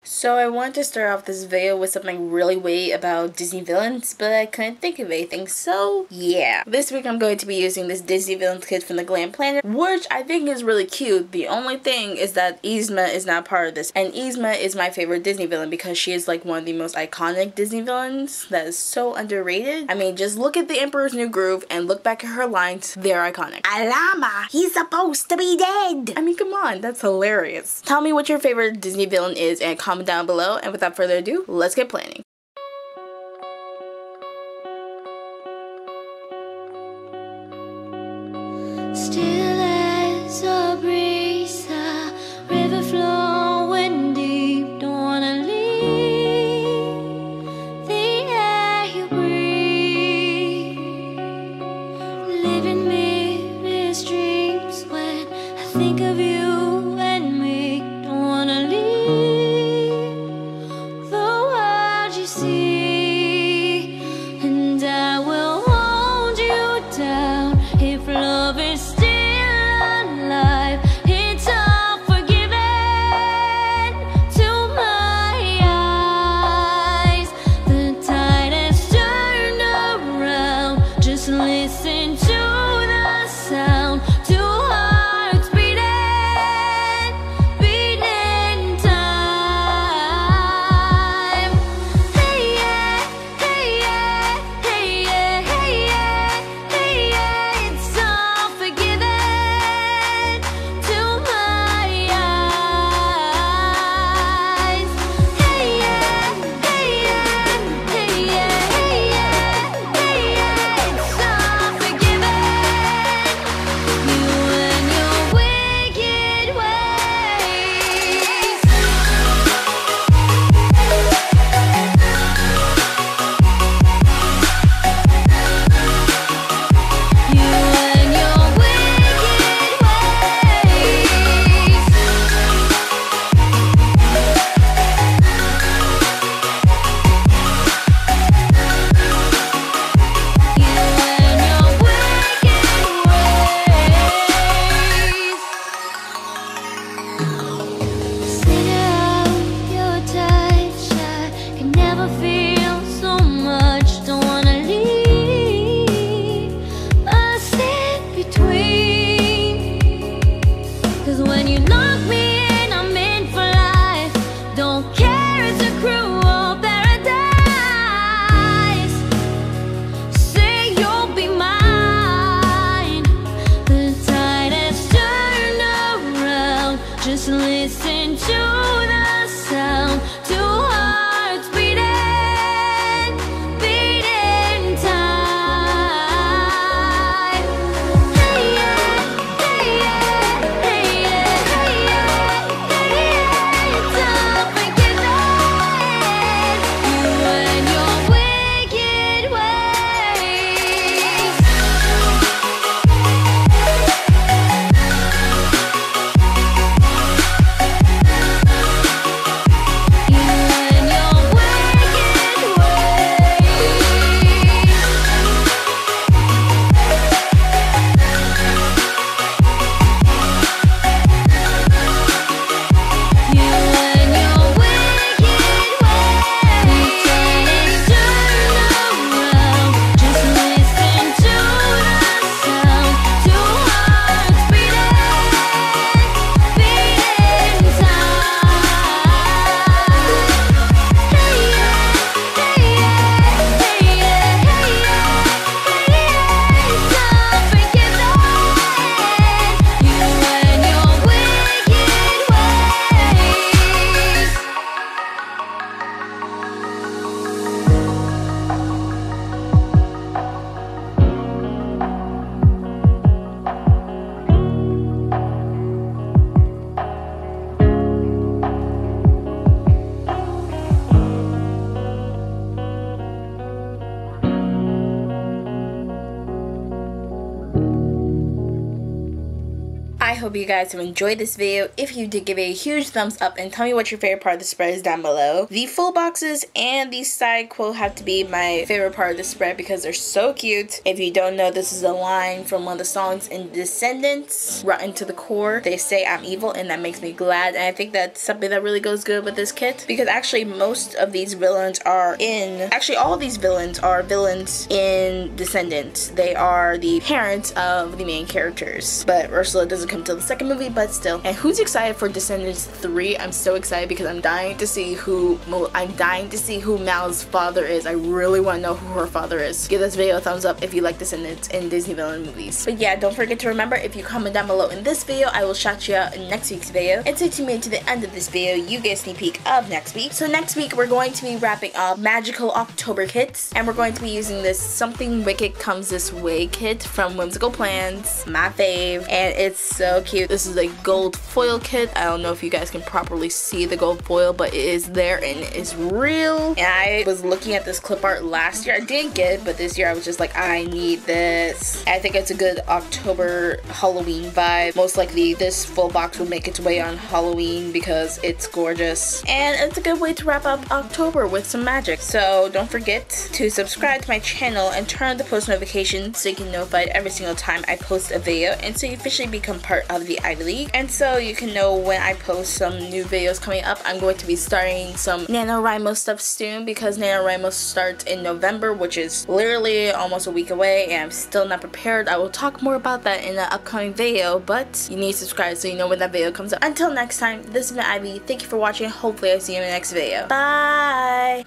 So I wanted to start off this video with something really witty about Disney villains, but I couldn't think of anything, so yeah. This week I'm going to be using this Disney villains kit from the Glam Planner, which I think is really cute. The only thing is that Yzma is not part of this, and Yzma is my favorite Disney villain because she is like one of the most iconic Disney villains that is so underrated. I mean, just look at the Emperor's New Groove and look back at her lines, they're iconic. Alama, he's supposed to be dead! I mean, come on, that's hilarious. Tell me what your favorite Disney villain is and comment down below, and without further ado, let's get planning. Still as a breeze, a river flowing deep, don't wanna leave the air you breathe, living me dreams when I think of you and me, don't wanna leave the world you hope you guys have enjoyed this video. If you did, give it a huge thumbs up and tell me what your favorite part of the spread is down below. The full boxes and the side quote have to be my favorite part of the spread because they're so cute. If you don't know, this is a line from one of the songs in Descendants, Rotten to the Core. They say I'm evil, and that makes me glad, and I think that's something that really goes good with this kit because actually most of these villains are all of these villains are villains in Descendants. They are the parents of the main characters, but Ursula doesn't come till the second movie, but still. And who's excited for Descendants 3? I'm so excited because I'm dying to see who Mal's father is. I really want to know who her father is. Give this video a thumbs up if you like Descendants and Disney villain movies. But yeah, don't forget to remember, if you comment down below in this video, I will shout you out in next week's video. And since you made it to the end of this video, you get a sneak peek of next week. So next week we're going to be wrapping up Magical October kits, and we're going to be using this Something Wicked Comes This Way kit from Whimsical Plans, my fave, and it's so cute. This is a gold foil kit. I don't know if you guys can properly see the gold foil, but it is there and it is real. And I was looking at this clip art last year. I didn't get it, but this year I was just like, I need this. I think it's a good October Halloween vibe. Most likely this full box will make its way on Halloween because it's gorgeous. And it's a good way to wrap up October with some magic. So don't forget to subscribe to my channel and turn on the post notifications so you can get notified every single time I post a video, and so you officially become part of the Ivy League. And so you can know when I post some new videos coming up. I'm going to be starting some NaNoWriMo stuff soon because NaNoWriMo starts in November, which is literally almost a week away, and I'm still not prepared. I will talk more about that in an upcoming video, but you need to subscribe so you know when that video comes up. Until next time, this has been Ivy. Thank you for watching. Hopefully I see you in the next video. Bye!